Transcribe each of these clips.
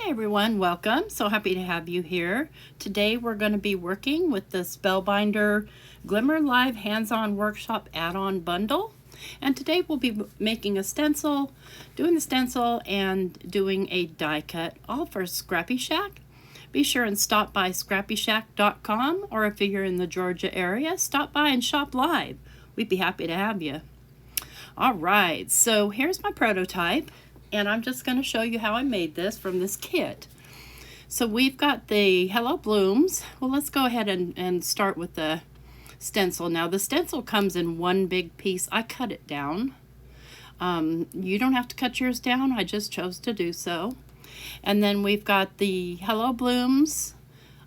Hey everyone, welcome. So happy to have you here. Today we're going to be working with the Spellbinder Glimmer Live Hands-On Workshop add-on bundle. And today we'll be making a stencil, doing the stencil, and doing a die cut, all for Scrappy Shak. Be sure and stop by scrappyshack.com, or if you're in the Georgia area, stop by and shop live. We'd be happy to have you. All right, so here's my prototype. And I'm just going to show you how I made this from this kit. So we've got the Hello Blooms. Well, let's go ahead and start with the stencil. Now the stencil comes in one big piece. I cut it down. You don't have to cut yours down. I just chose to do so. And then we've got the Hello Blooms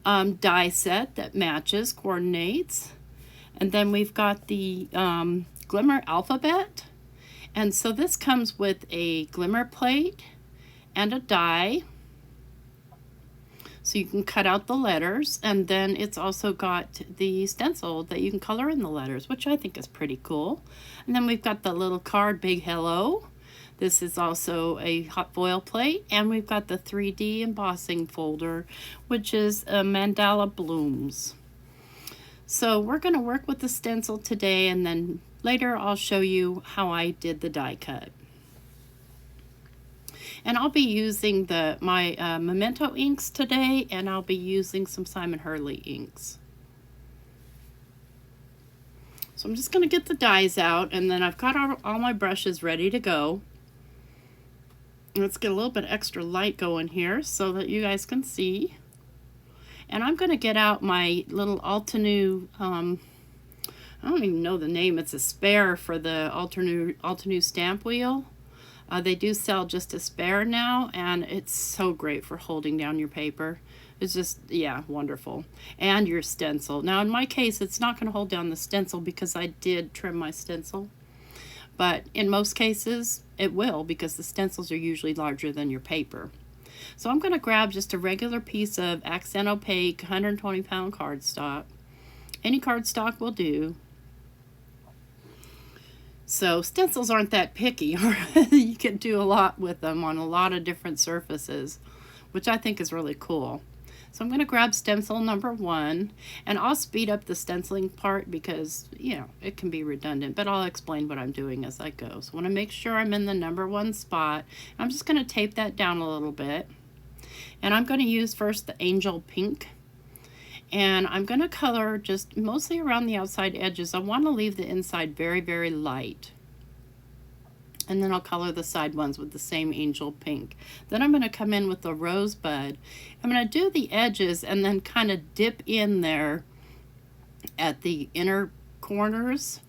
die set that matches, coordinates. And then we've got the Glimmer alphabet. And so this comes with a glimmer plate and a die, so you can cut out the letters, and then it's also got the stencil that you can color in the letters, which I think is pretty cool. And then we've got the little card, Big Hello. This is also a hot foil plate, and we've got the 3D embossing folder, which is Mandala Blooms. So we're going to work with the stencil today, and then later I'll show you how I did the die cut. And I'll be using my Memento Inks today, and I'll be using some Hurley inks. So I'm just going to get the dies out, and then I've got all my brushes ready to go. Let's get a little bit extra light going here so that you guys can see. And I'm going to get out my little Altenew, I don't even know the name. It's a spare for the Altenew stamp wheel. They do sell just a spare now, and it's so great for holding down your paper. It's just, yeah, wonderful. And your stencil. Now, in my case, it's not going to hold down the stencil because I did trim my stencil. But in most cases, it will, because the stencils are usually larger than your paper. So I'm going to grab just a regular piece of accent opaque 120-pound cardstock. Any cardstock will do. So stencils aren't that picky. You can do a lot with them on a lot of different surfaces, which I think is really cool. So I'm going to grab stencil number 1, and I'll speed up the stenciling part because, you know, it can be redundant, but I'll explain what I'm doing as I go. So I want to make sure I'm in the number 1 spot. I'm just going to tape that down a little bit. And I'm going to use first the Angel Pink. And I'm going to color just mostly around the outside edges. I want to leave the inside very, very light. And then I'll color the side ones with the same Angel Pink. Then I'm going to come in with the Rosebud. I'm going to do the edges and then kind of dip in there at the inner corners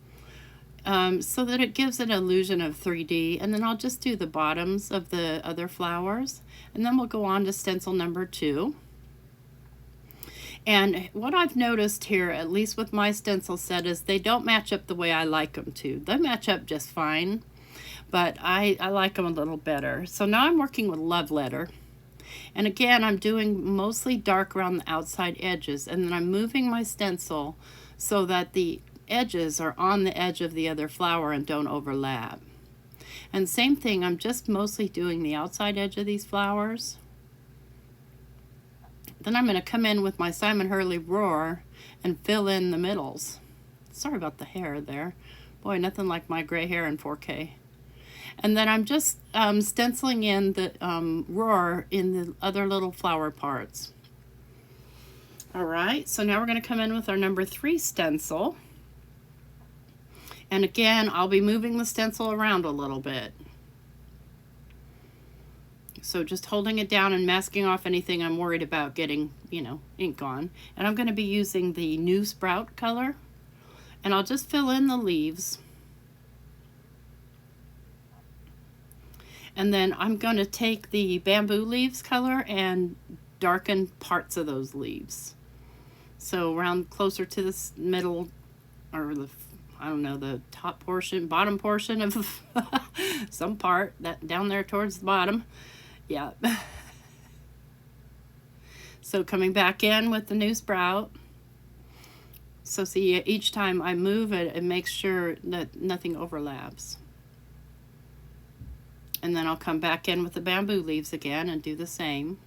so that it gives an illusion of 3D. And then I'll just do the bottoms of the other flowers. And then we'll go on to stencil number 2. And what I've noticed here, at least with my stencil set, is they don't match up the way I like them to. They match up just fine, but I like them a little better. So now I'm working with Love Letter. And again, I'm doing mostly dark around the outside edges, and then I'm moving my stencil so that the edges are on the edge of the other flower and don't overlap. And same thing, I'm just mostly doing the outside edge of these flowers. Then I'm going to come in with my Hurley Roar and fill in the middles. Sorry about the hair there. Boy, nothing like my gray hair in 4K. And then I'm just stenciling in the Roar in the other little flower parts. All right, so now we're going to come in with our number 3 stencil. And again, I'll be moving the stencil around a little bit. So just holding it down and masking off anything I'm worried about getting, you know, ink on. And I'm going to be using the New Sprout color. And I'll just fill in the leaves. And then I'm going to take the Bamboo Leaves color and darken parts of those leaves. So around closer to this middle, or the, I don't know, the top portion, bottom portion of some part, that down there towards the bottom. Yeah. So coming back in with the New Sprout. So see, each time I move it, it makes sure that nothing overlaps. And then I'll come back in with the Bamboo Leaves again and do the same.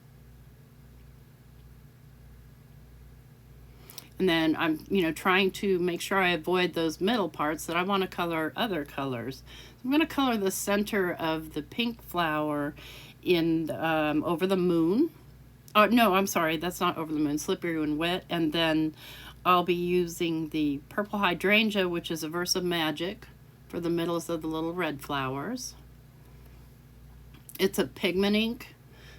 And then I'm, trying to make sure I avoid those middle parts that I want to color other colors. So I'm going to color the center of the pink flower in Over the Moon. Oh, no, I'm sorry, that's not Over the Moon, Slippery When Wet. And then I'll be using the Purple Hydrangea, which is a Verse of Magic, for the middles of the little red flowers. It's a pigment ink,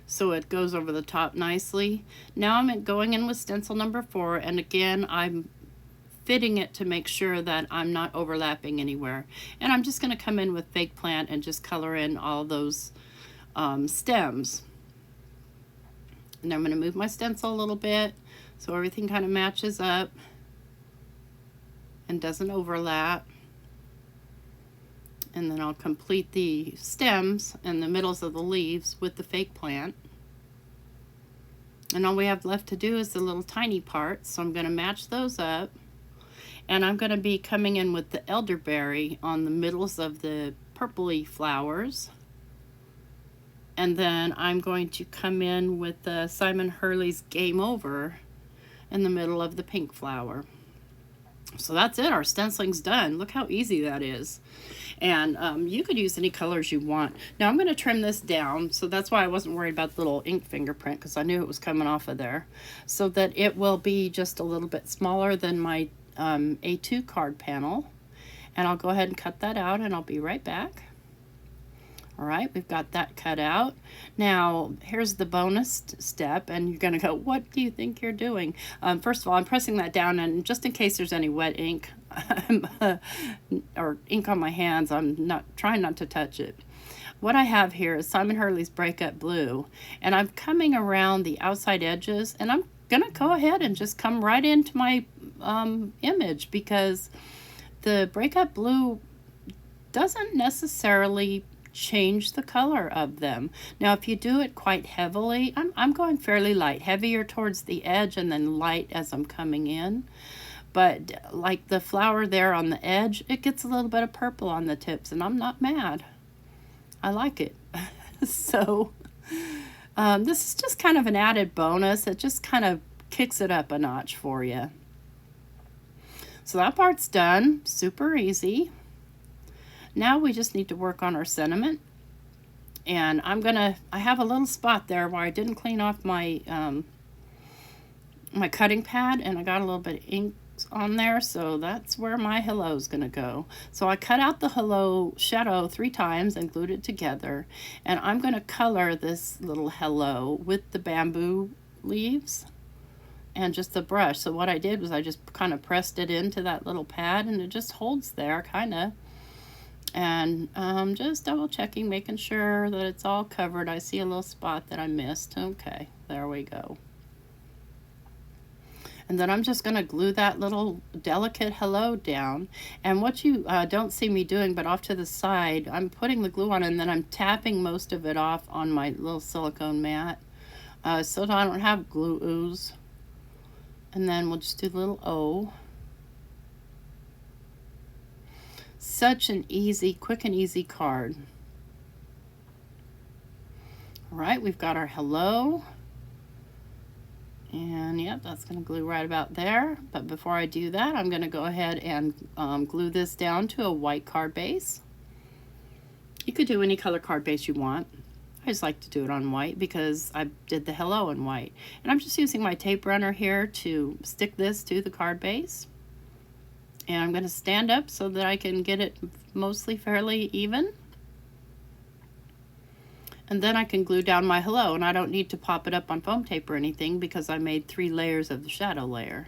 so it goes over the top nicely. Now I'm going in with stencil number 4, and again I'm fitting it to make sure that I'm not overlapping anywhere. And I'm just going to come in with Fake Plant and just color in all those stems. And I'm going to move my stencil a little bit so everything kind of matches up and doesn't overlap. And then I'll complete the stems and the middles of the leaves with the Fake Plant. And all we have left to do is the little tiny parts, so I'm going to match those up. And I'm going to be coming in with the Elderberry on the middles of the purpley flowers. And then I'm going to come in with the Simon Hurley's Game Over in the middle of the pink flower. So that's it, our stenciling's done. Look how easy that is. And you could use any colors you want. Now I'm going to trim this down, so that's why I wasn't worried about the little ink fingerprint, because I knew it was coming off of there, so that it will be just a little bit smaller than my A2 card panel. And I'll go ahead and cut that out, and I'll be right back. All right, we've got that cut out. Now, here's the bonus step, and you're gonna go, what do you think you're doing? First of all, I'm pressing that down, and just in case there's any wet ink or ink on my hands, I'm trying not to touch it. What I have here is Simon Hurley's Breakup Blue, and I'm coming around the outside edges, and I'm gonna go ahead and just come right into my image, because the Breakup Blue doesn't necessarily change the color of them. Now if you do it quite heavily, I'm going fairly light, heavier towards the edge and then light as I'm coming in. But like the flower there on the edge, it gets a little bit of purple on the tips, and I'm not mad. I like it. So this is just kind of an added bonus. It just kind of kicks it up a notch for you. So that part's done, super easy. Now we just need to work on our sentiment. And I have a little spot there where I didn't clean off my my cutting pad, and I got a little bit of ink on there, so that's where my hello's gonna go. So I cut out the hello shadow 3 times and glued it together, and I'm gonna color this little hello with the bamboo leaves and just the brush. So what I did was I just kind of pressed it into that little pad, and it just holds there kind of. And just double checking, making sure that it's all covered. I see a little spot that I missed. Okay, there we go. And then I'm just going to glue that little delicate hello down. And what you don't see me doing, but off to the side, I'm putting the glue on, and then I'm tapping most of it off on my little silicone mat, so that I don't have glue ooze. And then we'll just do the little O. Such an easy, quick and easy card. All right, we've got our hello. And yep, that's going to glue right about there. But before I do that, I'm going to go ahead and glue this down to a white card base. You could do any color card base you want. I just like to do it on white because I did the hello in white. And I'm just using my tape runner here to stick this to the card base. And I'm going to stand up so that I can get it mostly fairly even. And then I can glue down my hello, and I don't need to pop it up on foam tape or anything because I made 3 layers of the shadow layer.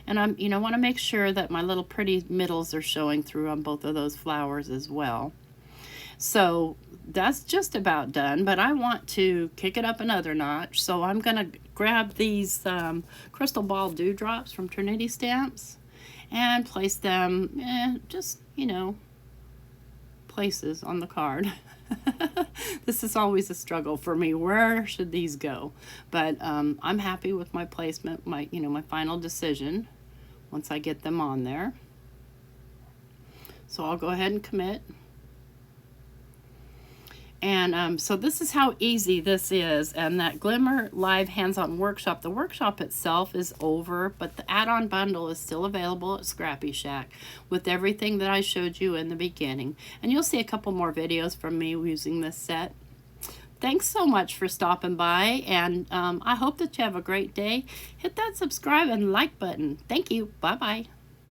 And I'm, want to make sure that my little pretty middles are showing through on both of those flowers as well. So that's just about done, but I want to kick it up another notch. So I'm going to grab these crystal ball dewdrops from Trinity Stamps and place them just, places on the card. This is always a struggle for me. Where should these go? But I'm happy with my placement, my final decision once I get them on there. So I'll go ahead and commit. And so this is how easy this is. And that Glimmer Live Hands-On Workshop, the workshop itself is over, but the add-on bundle is still available at Scrappy Shak with everything that I showed you in the beginning. And you'll see a couple more videos from me using this set. Thanks so much for stopping by, and I hope that you have a great day. Hit that subscribe and like button. Thank you. Bye-bye.